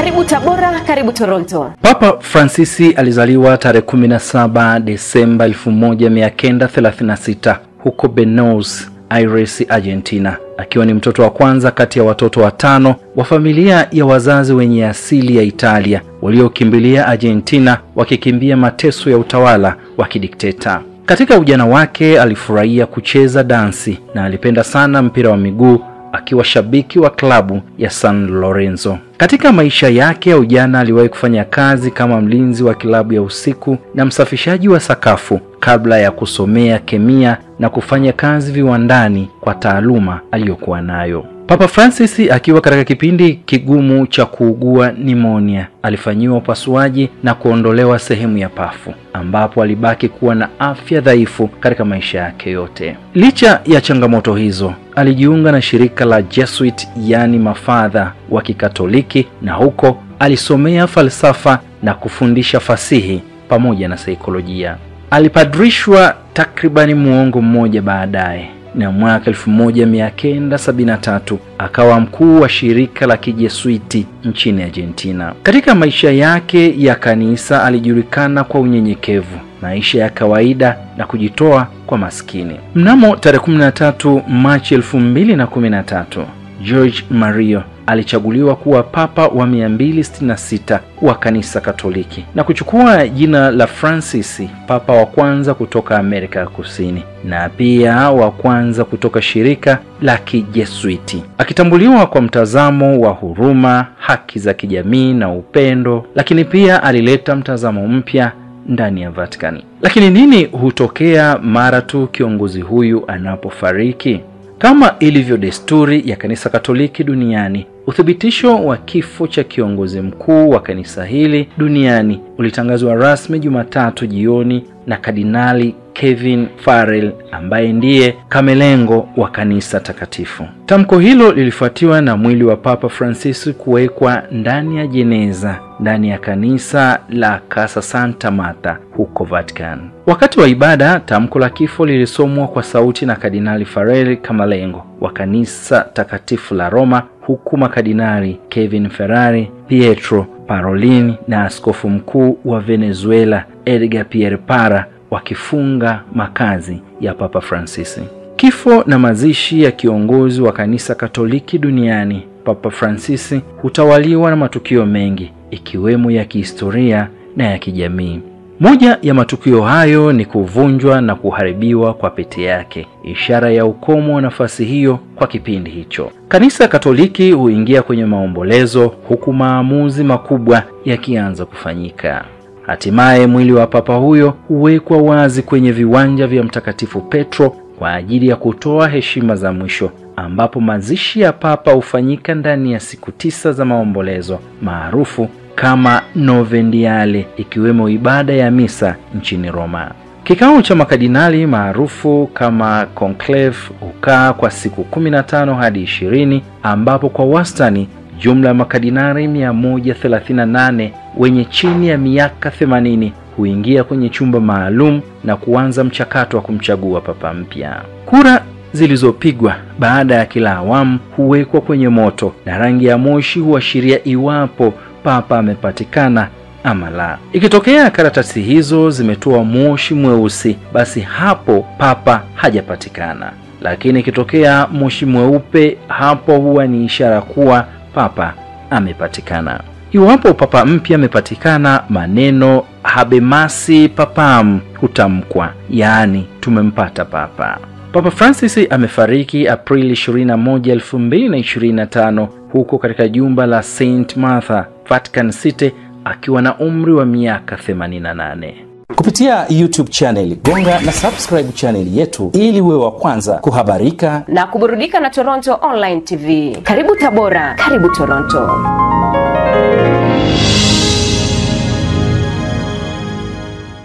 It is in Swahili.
Karibu Tabora, karibu Toronto. Papa Francisi alizaliwa tarehe 17 Desemba 1936 huko Buenos Aires, Argentina, akiwa ni mtoto wa kwanza kati ya watoto watano wa familia ya wazazi wenye asili ya Italia waliokimbilia Argentina wakikimbia mateso ya utawala wa kidikteta. Katika ujana wake alifurahia kucheza dansi na alipenda sana mpira wa miguu, akiwa shabiki wa klabu ya San Lorenzo. Katika maisha yake ya ujana aliwahi kufanya kazi kama mlinzi wa klabu ya usiku na msafishaji wa sakafu kabla ya kusomea kemia na kufanya kazi viwandani kwa taaluma aliyokuwa nayo. Papa Francis akiwa katika kipindi kigumu cha kuugua pneumonia, alifanyiwa upasuaji na kuondolewa sehemu ya pafu, ambapo alibaki kuwa na afya dhaifu katika maisha yake yote. Licha ya changamoto hizo, alijiunga na shirika la Jesuit, yani mafadha wa Kikatoliki, na huko alisomea falsafa na kufundisha fasihi pamoja na saikolojia. Alipadrishwa takribani muongo mmoja baadaye, na mwaka 1973 akawa mkuu wa shirika la Kijesuiti nchini Argentina. Katika maisha yake ya kanisa alijulikana kwa unyenyekevu, maisha ya kawaida na kujitoa kwa maskini. Mnamo tarehe 13 Machi 2013, Jorge Mario alichaguliwa kuwa papa wa 266 wa kanisa Katoliki na kuchukua jina la Francis, papa wa kwanza kutoka Amerika ya Kusini na pia wa kwanza kutoka shirika la Kijesuiti, akitambuliwa kwa mtazamo wa huruma, haki za kijamii na upendo. Lakini pia alileta mtazamo mpya ndani ya Vatikani. Lakini nini hutokea mara tu kiongozi huyu anapofariki? Kama ilivyo desturi ya kanisa Katoliki duniani, uthibitisho wa kifo cha kiongozi mkuu wa kanisa hili duniani ulitangazwa rasmi Jumatatu jioni na Kardinali Kevin Farrell, ambaye ndiye kamelengo wa kanisa takatifu. Tamko hilo lilifuatiwa na mwili wa Papa Francis kuwekwa ndani ya jeneza ndani ya kanisa la Casa Santa Marta huko Vatican. Wakati wa ibada, tamko la kifo lilisomwa kwa sauti na Kardinali Farrell, kamalengo wa kanisa takatifu la Roma, huku makardinali Kevin Ferrari, Pietro Parolin na askofu mkuu wa Venezuela Edgar Pierre Para wakifunga makazi ya Papa Francis. Kifo na mazishi ya kiongozi wa kanisa Katoliki duniani, Papa Francis, hutawaliwa na matukio mengi, ikiwemo ya kihistoria na ya kijamii. Moja ya matukio hayo ni kuvunjwa na kuharibiwa kwa pete yake, ishara ya ukomo wa nafasi hiyo kwa kipindi hicho. Kanisa Katoliki huingia kwenye maombolezo huku maamuzi makubwa yakianza kufanyika. Hatimaye mwili wa papa huyo huwekwa wazi kwenye viwanja vya Mtakatifu Petro kwa ajili ya kutoa heshima za mwisho, ambapo mazishi ya papa hufanyika ndani ya siku 9 za maombolezo maarufu kama Novendiale, ikiwemo ibada ya misa nchini Roma. Kikao cha makardinali maarufu kama conclave hukaa kwa siku 15 hadi 20, ambapo kwa wastani jumla ya makardinali 138 wenye chini ya miaka 80 huingia kwenye chumba maalum na kuanza mchakato wa kumchagua papa mpya. Kura zilizopigwa baada ya kila awamu huwekwa kwenye moto na rangi ya moshi huashiria iwapo papa amepatikana ama la. Ikitokea karatasi hizo zimetoa moshi mweusi, basi hapo papa hajapatikana. Lakini ikitokea moshi mweupe, hapo huwa ni ishara kuwa papa amepatikana. Iwapo papa mpya amepatikana, maneno habemasi papam hutamkwa, yaani tumempata papa. Papa Francis amefariki Aprili 21, 2025 huko katika jumba la St. Martha, Vatican City, akiwa na umri wa miaka 88. Kupitia YouTube channel, gonga na subscribe channel yetu ili uwe wa kwanza kuhabarika na kuburudika na Toronto Online TV. Karibu Tabora, karibu Toronto.